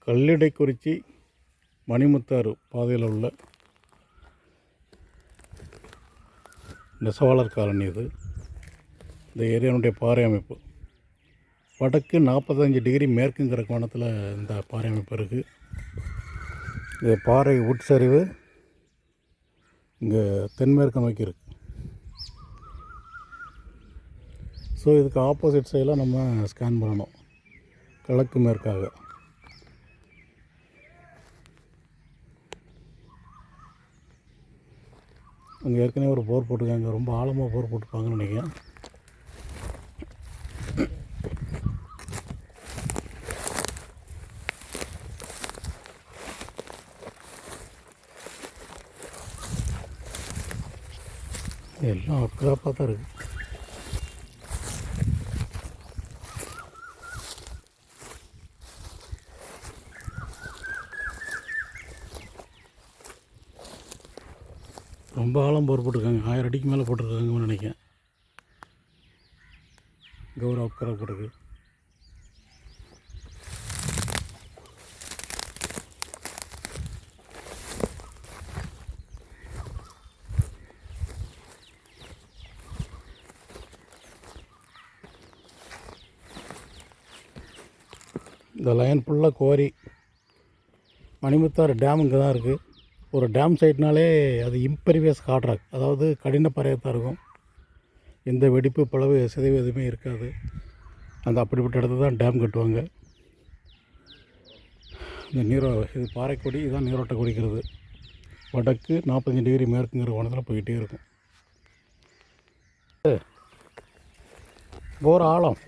கல்லிடைக்குறிச்சி மணிமுத்தாறு பாதையில் உள்ள நெசவாளர் காலனி இது. இந்த ஏரியாவுடைய பாறை அமைப்பு வடக்கு 45 டிகிரி மேற்குங்கிற கோணத்தில் இந்த பாறை அமைப்பு இருக்குது. இது பாறை உட்சரிவு இங்கே தென்மேற்கு நோக்கி இருக்குது. ஸோ இதுக்கு ஆப்போசிட் சைடில் நம்ம ஸ்கேன் பண்ணணும், கிழக்கு மேற்காக. அங்கே ஏற்கனவே ஒரு போர் போட்டிருக்காங்க, ரொம்ப ஆழமாக போர் போட்டிருப்பாங்கன்னு நினைக்கிறேன். எல்லாம் அக்கறாப்பாக தான் இருக்குது. ரொம்ப ஆழம் போர் போட்டிருக்காங்க, 1000 அடிக்கு மேலே போட்டிருக்காங்கன்னு நினைக்கிறேன். கௌரவ அக்கறை போட்டிருக்கு. இந்த லைன் ஃபுல்லாக கோரி மணிமுத்தாறு டேம் இங்கே தான் இருக்குது. ஒரு டேம் சைட்னாலே அது இம்பெரிவியஸ் ஹார்ட் ராக், அதாவது கடின பாறையாக இருக்கும். எந்த வெடிப்பு பிளவு சிதைவு எதுவுமே இருக்காது. அந்த அப்படிப்பட்ட இடத்துல தான் டேம் கட்டுவாங்க. இந்த இது பாறைக்கொடி, இதுதான் நீரோட்ட குடிக்கிறது. வடக்கு 45 டிகிரி மேற்குங்கிற கோணத்தில் போய்கிட்டே இருக்கும். போர் ஆழம்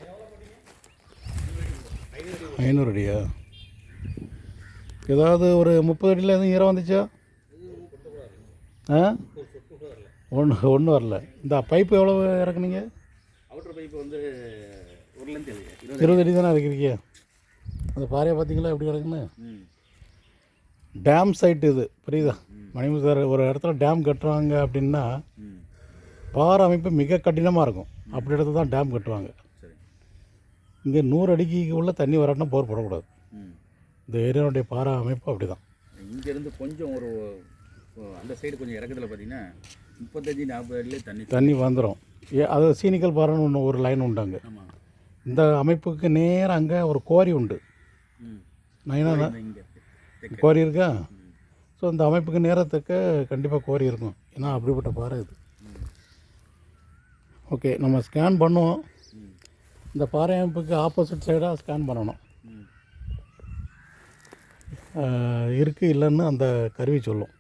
500 அடியா? ஏதாவது ஒரு 30 அடியில் எதுவும் ஈரம் வந்துச்சா? ஒன்றும் வரல. இந்த பைப்பு எவ்வளோ இறக்குனீங்க? அவுட்டர் பைப்பு வந்து 20 அடி தானே இறக்கிறீங்க. அந்த பாறையை பார்த்தீங்களா எப்படி கிடக்குன்னு? டேம் சைட்டு இது, புரியுதா? மணிமுத்தாறு ஒரு இடத்துல டேம் கட்டுறாங்க அப்படின்னா பாறை அமைப்பு மிக கடினமாக இருக்கும். அப்படி இடத்துல தான் டேம் கட்டுவாங்க. இங்கே 100 அடிக்கு உள்ள தண்ணி வரணும்னா போர் போடக்கூடாது. இந்த ஏரியாவுடைய பாறை அமைப்பு அப்படி தான். இங்கேருந்து கொஞ்சம் ஒரு அந்த சைடு கொஞ்சம் இறக்கத்தில் பார்த்தீங்கன்னா 35-40 அடியிலே தண்ணி வந்துடும். அது சீனிக்கல் பாறைன்னு ஒன்று ஒரு லைன் உண்டாங்க. இந்த அமைப்புக்கு நேராக அங்கே ஒரு கோரி உண்டு. கோரி இருக்கா? ஸோ இந்த அமைப்புக்கு நேரத்துக்கு கண்டிப்பாக கோரி இருக்கும். ஏன்னா அப்படிப்பட்ட பாறை இது. ஓகே, நம்ம ஸ்கேன் பண்ணுவோம். இந்த பாறை அமைப்புக்கு ஆப்போசிட் சைடாக ஸ்கேன் பண்ணணும். இருக்குது இல்லைன்னு அந்த கருவி சொல்லும்.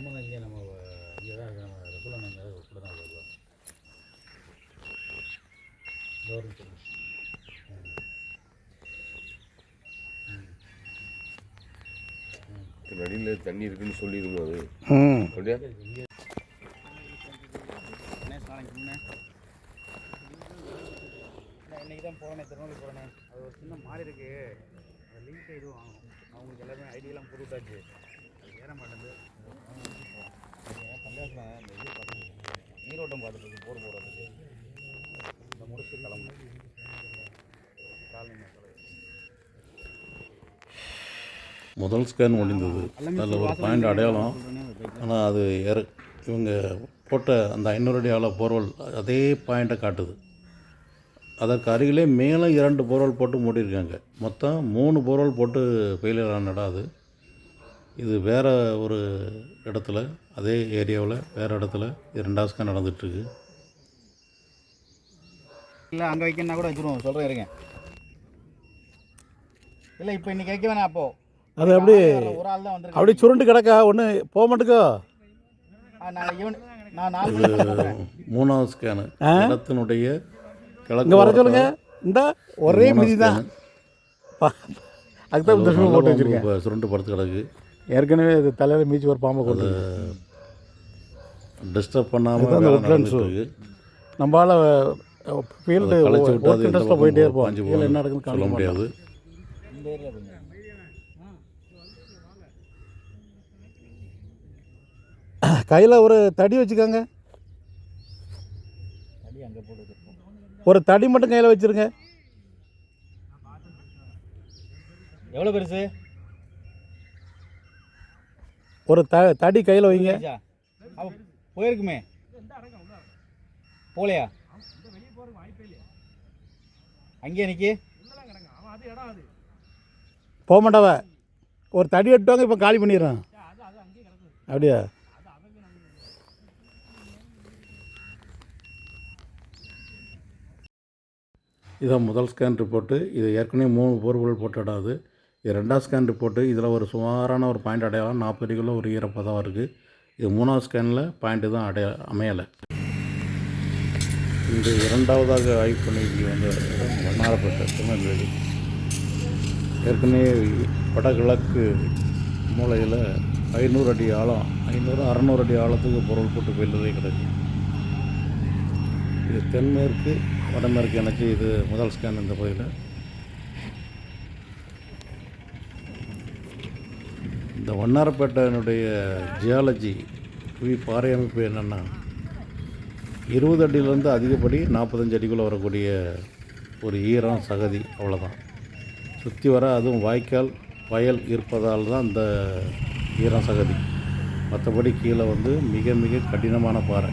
நம்ம இங்கே தான் நம்ம ரெகுலர் கூட தான் அடியில் தண்ணி இருக்குன்னு சொல்லியிருந்தோம். அது அப்படியா? இன்றைக்கி தான் போனேன், திருநெல்வேலி போனேன். அது ஒரு சின்ன மாறி இருக்குது, அது லிங்க் இதுவும் வாங்கணும். அவங்களுக்கு எல்லாமே ஐடியெல்லாம் போட்டுவிட்டாச்சு, அது ஏற மாட்டேங்குது. பஞ்சாயத்தில் இந்த இது பார்த்து நீரோட்டம் பார்த்துட்டு போர் போடுறதுக்கு இந்த முடிச்சு கிளம்பணும். முதல் ஸ்கேன் முடிந்தது. அதில் ஒரு பாயிண்ட் அடையாளம். ஆனால் அது இவங்க போட்ட அந்த 500 அடி ஆழ போர்வல் அதே பாயிண்ட்டை காட்டுது. அதற்கு அருகிலே மேலே 2 போர்வல் போட்டு மூடியிருக்காங்க. மொத்தம் 3 போர்வல் போட்டு ஃபெயிலியர் ஆன இடம் அது. இது வேறு ஒரு இடத்துல, அதே ஏரியாவில் வேறு இடத்துல 2வது ஸ்கேன் நடந்துகிட்ருக்கு. இல்லை அங்கே வைக்கணுன்னா கூட வச்சுருவோம், சொல்கிறேன் இருங்க. இல்லை இப்போ இன்றைக்கி வைக்க வேணாம். அப்போது அது அப்படி ஒரு ஆள் தான் வந்து அப்படி சுருண்டு கிடக்கா, ஒன்று போக மாட்டேக்கோ. நான் 3வது ஸ்கேனு இடத்தினுடைய இங்கே வர சொல்லுங்க. இந்த ஒரே மிதி தான், அதுதான் இந்த போட்டு வச்சுருக்கேன். சுருண்டு படுத்து கிடக்கு. ஏற்கனவே இது தலையில் மீச்சு ஒரு பாம்பை கொண்டு டிஸ்டர்ப் பண்ணாமல் நம்மளால் ஃபீல்டு கழிச்சு விட்டு இன்ட்ரெஸ்ட்டில் போயிட்டே இருப்போம். என்ன நடக்குன்னு சொல்ல முடியாது. கையில் ஒரு தடி வச்சுக்கோங்க. தடி அங்கே போட்டு ஒரு தடி மட்டும் கையில் வச்சுருங்க. எவ்வளோ பெருசு? ஒரு தடி கையில் வைங்க. அப்போ போயிருக்குமே, போலையா? அங்கேயே நிற்கி போக மாட்டாவ. ஒரு தடி எடுத்துவாங்க, இப்போ காலி பண்ணிடுறான். அப்படியா? இதான் முதல் ஸ்கேன் ரிப்போர்ட்டு. இது ஏற்கனவே 3 போர்வெல் போட்ட இடம் அது. இது 2வது ஸ்கேன் ரிப்போர்ட்டு. இதில் ஒரு சுமாரான ஒரு பாயிண்ட் அடையாளம் 40 அடிக்குள்ள ஒரு ஈரப்பதம் இருக்குது. இது 3வது ஸ்கேனில் பாயிண்ட்டு தான் அமையலை. இந்த 2வதாக ஆய்வு பண்ணி வந்த வண்ணாரப்பேட்டை திருநெல்வேலி. ஏற்கனவே வடகிழக்கு மூலையில் 500 அடி ஆழம், 500-600 அடி ஆழத்துக்கு பொருள் போட்டு போயிடுறதே கிடக்கு. இது தென்மேற்கு வடமேற்கு இணைச்சி இது முதல் ஸ்கேன். இந்த பகுதியில் இந்த வண்ணாரப்பேட்டையினுடைய ஜியாலஜி புவி பாறை அமைப்பு என்னென்னா 20 அடியிலேருந்து அதிகப்படி 45 அடிக்குள்ளே வரக்கூடிய ஒரு ஈரம் சகதி, அவ்வளோதான். சுற்றி வர அதுவும் வாய்க்கால் வயல் இருப்பதால் தான் இந்த ஈரம் சகதி. மற்றபடி கீழே வந்து மிக மிக கடினமான பாறை.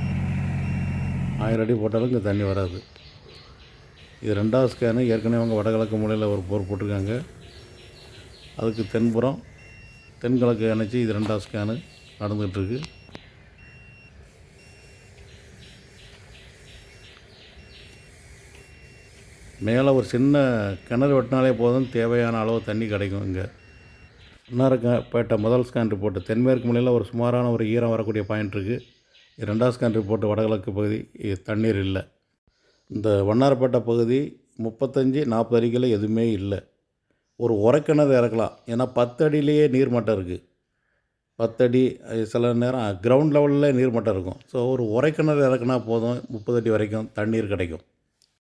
1000 அடி போட்டாலும் இங்கே தண்ணி வராது. இது 2வது ஸ்கேனு. ஏற்கனவே அவங்க வடகிழக்கு மூலையில் ஒரு போர் போட்டிருக்காங்க. அதுக்கு தென்புறம் தென்கிழக்கு இணைச்சி இது 2வது ஸ்கேனு நடந்துகிட்ருக்கு. மேலே ஒரு சின்ன கிணறு வெட்டினாலே போதும், தேவையான அளவு தண்ணி கிடைக்கும். இங்கே வண்ணாரப்பேட்டை முதல் ஸ்கேன் ரிப்போர்ட்டு தென்மேற்கு மூலையில் ஒரு சுமாரான ஒரு ஈரம் வரக்கூடிய பாயிண்ட் இருக்குது. 2வது ஸ்கேன் ரிப்போர்ட்டு வடகிழக்கு பகுதி தண்ணீர் இல்லை. இந்த வண்ணாரப்பேட்டை பகுதி 35-40 அடிகளில் எதுவுமே இல்லை. ஒரு உரைக்கிணறு இறக்கலாம். ஏன்னா 10 அடியிலேயே நீர்மட்டம் இருக்குது. 10 அடி, சில நேரம் கிரவுண்ட் லெவலில் நீர்மட்டம் இருக்கும். ஸோ ஒரு உரைக்கிணறு இறக்குனா போதும், 30 அடி வரைக்கும் தண்ணீர் கிடைக்கும்.